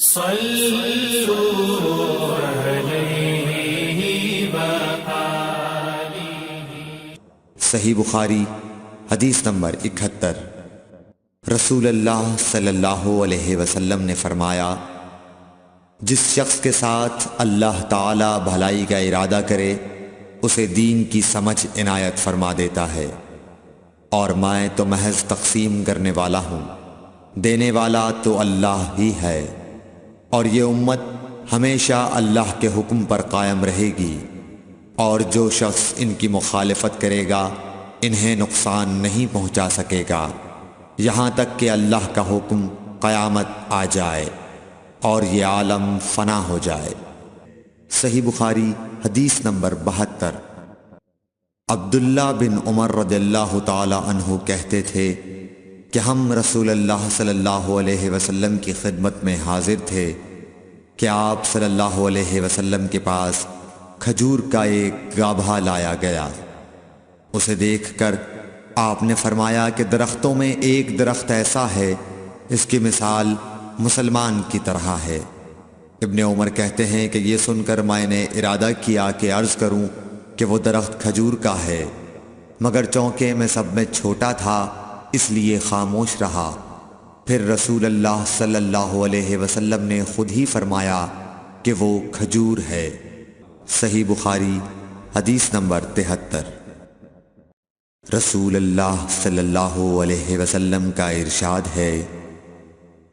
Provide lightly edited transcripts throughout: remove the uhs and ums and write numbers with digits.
صلوا علیہ وآلہ۔ صحیح بخاری حدیث نمبر 71۔ رسول اللہ صلی اللہ علیہ وسلم نے فرمایا، جس شخص کے ساتھ اللہ تعالی بھلائی کا ارادہ کرے اسے دین کی سمجھ عنایت فرما دیتا ہے، اور میں تو محض تقسیم کرنے والا ہوں، دینے والا تو اللہ ہی ہے، اور یہ امت ہمیشہ اللہ کے حکم پر قائم رہے گی، اور جو شخص ان کی مخالفت کرے گا انہیں نقصان نہیں پہنچا سکے گا یہاں تک کہ اللہ کا حکم قیامت آ جائے اور یہ عالم فنا ہو جائے۔ صحیح بخاری حدیث نمبر 72۔ عبداللہ بن عمر رضی اللہ تعالی عنہ کہتے تھے کہ ہم رسول اللہ صلی اللہ علیہ وسلم کی خدمت میں حاضر تھے کہ آپ صلی اللہ علیہ وسلم کے پاس کھجور کا ایک گابھا لایا گیا۔ اسے دیکھ کر آپ نے فرمایا کہ درختوں میں ایک درخت ایسا ہے اس کی مثال مسلمان کی طرح ہے۔ ابن عمر کہتے ہیں کہ یہ سن کر میں نے ارادہ کیا کہ عرض کروں کہ وہ درخت کھجور کا ہے، مگر چونکہ میں سب میں چھوٹا تھا اس لیے خاموش رہا۔ پھر رسول اللہ صلی اللہ علیہ وسلم نے خود ہی فرمایا کہ وہ کھجور ہے۔ صحیح بخاری حدیث نمبر 73۔ رسول اللہ صلی اللہ علیہ وسلم کا ارشاد ہے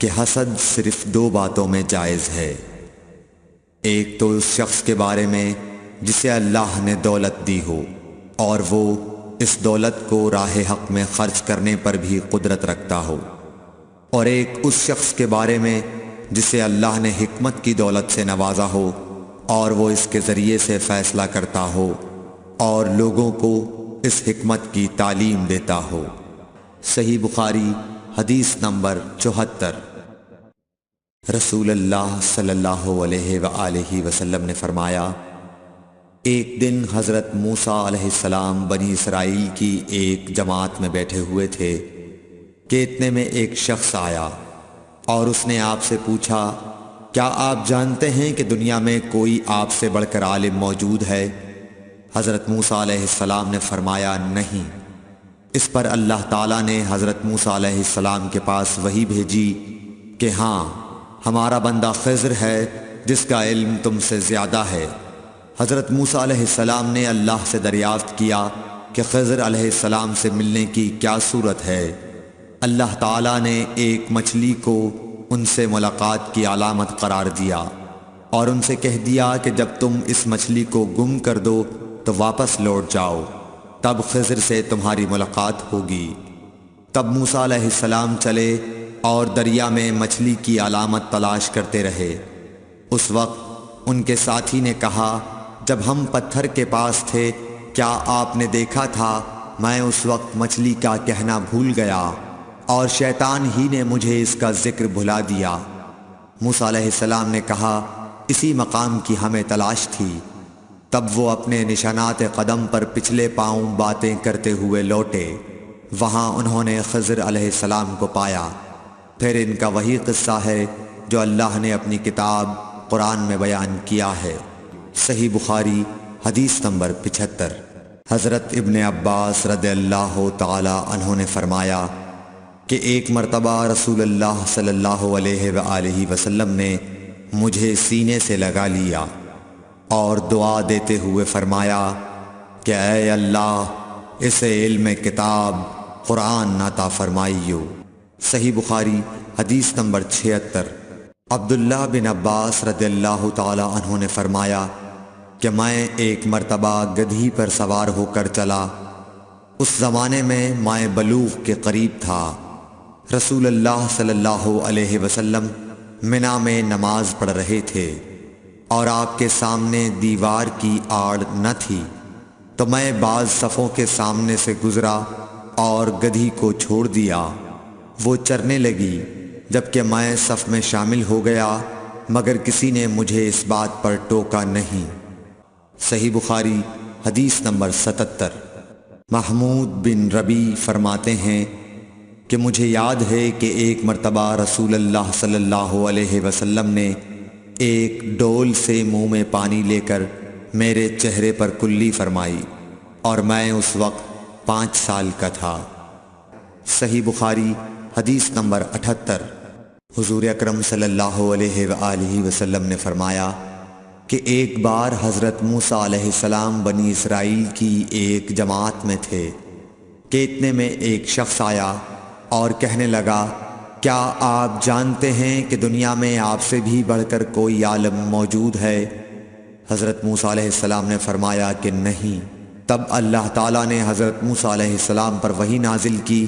کہ حسد صرف 2 باتوں میں جائز ہے، ایک تو اس شخص کے بارے میں جسے اللہ نے دولت دی ہو اور وہ اس دولت کو راہ حق میں خرچ کرنے پر بھی قدرت رکھتا ہو، اور ایک اس شخص کے بارے میں جسے اللہ نے حکمت کی دولت سے نوازا ہو اور وہ اس کے ذریعے سے فیصلہ کرتا ہو اور لوگوں کو اس حکمت کی تعلیم دیتا ہو۔ صحیح بخاری حدیث نمبر 74۔ رسول اللہ صلی اللہ علیہ وآلہ وسلم نے فرمایا، ایک دن حضرت موسیٰ علیہ السلام بنی اسرائیل کی ایک جماعت میں بیٹھے ہوئے تھے کہ اتنے میں ایک شخص آیا اور اس نے آپ سے پوچھا، کیا آپ جانتے ہیں کہ دنیا میں کوئی آپ سے بڑھ کر عالم موجود ہے؟ حضرت موسیٰ علیہ السلام نے فرمایا، نہیں۔ اس پر اللہ تعالیٰ نے حضرت موسیٰ علیہ السلام کے پاس وحی بھیجی کہ ہاں، ہمارا بندہ خضر ہے جس کا علم تم سے زیادہ ہے۔ حضرت موسیٰ علیہ السلام نے اللہ سے دریافت کیا کہ خضر علیہ السلام سے ملنے کی کیا صورت ہے؟ اللہ تعالیٰ نے ایک مچھلی کو ان سے ملاقات کی علامت قرار دیا اور ان سے کہہ دیا کہ جب تم اس مچھلی کو گم کر دو تو واپس لوٹ جاؤ، تب خضر سے تمہاری ملاقات ہوگی۔ تب موسیٰ علیہ السلام چلے اور دریا میں مچھلی کی علامت تلاش کرتے رہے۔ اس وقت ان کے ساتھی نے کہا، جب ہم پتھر کے پاس تھے کیا آپ نے دیکھا تھا؟ میں اس وقت مچھلی کا کہنا بھول گیا اور شیطان ہی نے مجھے اس کا ذکر بھلا دیا۔ موسیٰ علیہ السلام نے کہا، اسی مقام کی ہمیں تلاش تھی۔ تب وہ اپنے نشانات قدم پر پچھلے پاؤں باتیں کرتے ہوئے لوٹے، وہاں انہوں نے خضر علیہ السلام کو پایا۔ پھر ان کا وہی قصہ ہے جو اللہ نے اپنی کتاب قرآن میں بیان کیا ہے۔ صحیح بخاری حدیث نمبر 75۔ حضرت ابن عباس رضی اللہ تعالی عنہ نے فرمایا کہ ایک مرتبہ رسول اللہ صلی اللہ علیہ وآلہ وسلم نے مجھے سینے سے لگا لیا اور دعا دیتے ہوئے فرمایا کہ اے اللہ، اسے علم کتاب قرآن عطا فرمائیو۔ صحیح بخاری حدیث نمبر 76۔ عبداللہ بن عباس رضی اللہ تعالی عنہ نے فرمایا کہ میں ایک مرتبہ گدھی پر سوار ہو کر چلا۔ اس زمانے میں میں بلوغ کے قریب تھا۔ رسول اللہ صلی اللہ علیہ وسلم منی میں نماز پڑھ رہے تھے اور آپ کے سامنے دیوار کی آڑ نہ تھی، تو میں بعض صفوں کے سامنے سے گزرا اور گدھی کو چھوڑ دیا۔ وہ چرنے لگی، جبکہ میں صف میں شامل ہو گیا، مگر کسی نے مجھے اس بات پر ٹوکا نہیں۔ صحیح بخاری حدیث نمبر 77۔ محمود بن ربی فرماتے ہیں کہ کہ مجھے یاد ہے کہ ایک مرتبہ رسول اللہ صلی اللہ علیہ وسلم نے ایک ڈول سے منہ میں پانی لے کر میرے چہرے پر کلی فرمائی اور میں اس وقت 5 سال کا تھا۔ صحیح بخاری حدیث نمبر 78۔ حضور اکرم صلی اللہ علیہ وآلہ وسلم نے فرمایا کہ ایک بار حضرت موسیٰ علیہ السلام بنی اسرائیل کی ایک جماعت میں تھے کہ اتنے میں ایک شخص آیا اور کہنے لگا، کیا آپ جانتے ہیں کہ دنیا میں آپ سے بھی بڑھ کر کوئی عالم موجود ہے؟ حضرت موسیٰ علیہ السلام نے فرمایا کہ نہیں۔ تب اللہ تعالیٰ نے حضرت موسیٰ علیہ السلام پر وحی نازل کی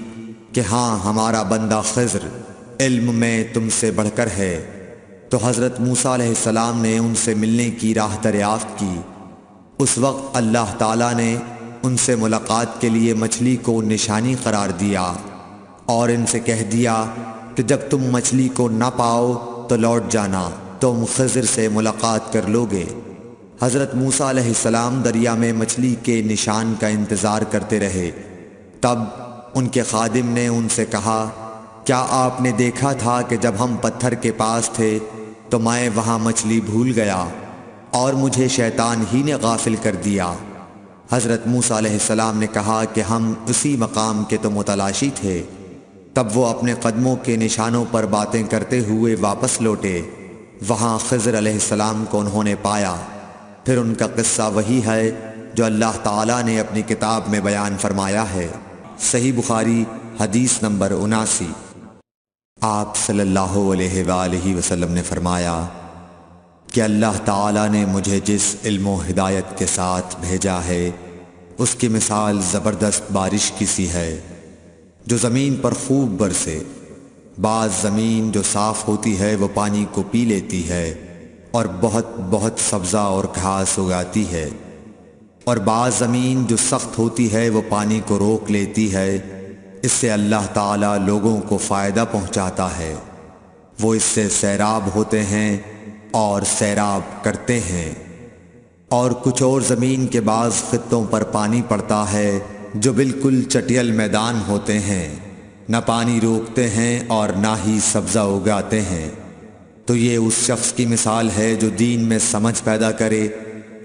کہ ہاں، ہمارا بندہ خضر علم میں تم سے بڑھ کر ہے۔ تو حضرت موسیٰ علیہ السلام نے ان سے ملنے کی راہ دریافت کی۔ اس وقت اللہ تعالیٰ نے ان سے ملاقات کے لیے مچھلی کو نشانی قرار دیا اور ان سے کہہ دیا کہ جب تم مچھلی کو نہ پاؤ تو لوٹ جانا، تم خضر سے ملاقات کر لوگے۔ حضرت موسیٰ علیہ السلام دریا میں مچھلی کے نشان کا انتظار کرتے رہے۔ تب ان کے خادم نے ان سے کہا، کیا آپ نے دیکھا تھا کہ جب ہم پتھر کے پاس تھے تو میں وہاں مچھلی بھول گیا اور مجھے شیطان ہی نے غافل کر دیا؟ حضرت موسیٰ علیہ السلام نے کہا کہ ہم اسی مقام کے تو متلاشی تھے۔ تب وہ اپنے قدموں کے نشانوں پر باتیں کرتے ہوئے واپس لوٹے۔ وہاں خضر علیہ السلام کو انہوں نے پایا۔ پھر ان کا قصہ وہی ہے جو اللہ تعالیٰ نے اپنی کتاب میں بیان فرمایا ہے۔ صحیح بخاری حدیث نمبر 79۔ آپ صلی اللہ علیہ وآلہ وسلم نے فرمایا کہ اللہ تعالیٰ نے مجھے جس علم و ہدایت کے ساتھ بھیجا ہے اس کی مثال زبردست بارش کی سی ہے جو زمین پر خوب برسے۔ بعض زمین جو صاف ہوتی ہے وہ پانی کو پی لیتی ہے اور بہت سبزہ اور گھاس اگاتی ہے، اور بعض زمین جو سخت ہوتی ہے وہ پانی کو روک لیتی ہے۔ اس سے اللہ تعالیٰ لوگوں کو فائدہ پہنچاتا ہے، وہ اس سے سیراب ہوتے ہیں اور سیراب کرتے ہیں۔ اور کچھ اور زمین کے بعض خطوں پر پانی پڑتا ہے جو بالکل چٹیل میدان ہوتے ہیں، نہ پانی روکتے ہیں اور نہ ہی سبزہ اگاتے ہیں۔ تو یہ اس شخص کی مثال ہے جو دین میں سمجھ پیدا کرے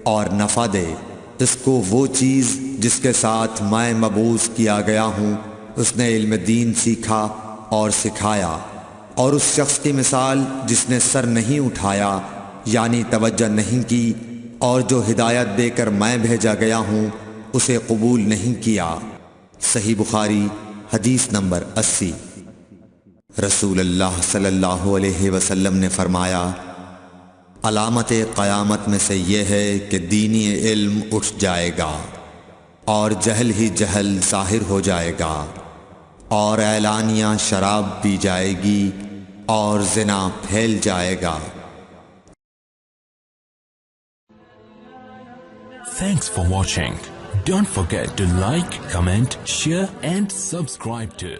اور نفع دے۔ اس کو وہ چیز جس کے ساتھ میں مبعوث کیا گیا ہوں اس نے علم دین سیکھا اور سکھایا۔ اور اس شخص کی مثال جس نے سر نہیں اٹھایا یعنی توجہ نہیں کی اور جو ہدایت دے کر میں بھیجا گیا ہوں اسے قبول نہیں کیا۔ صحیح بخاری حدیث نمبر 80۔ رسول اللہ صلی اللہ علیہ وسلم نے فرمایا، علامت قیامت میں سے یہ ہے کہ دینی علم اٹھ جائے گا اور جہل ہی جہل ظاہر ہو جائے گا، اور اعلانیہ شراب پی جائے گی اور زنا پھیل جائے گا۔ Thanks for watching. Don't forget to like, comment, share and subscribe to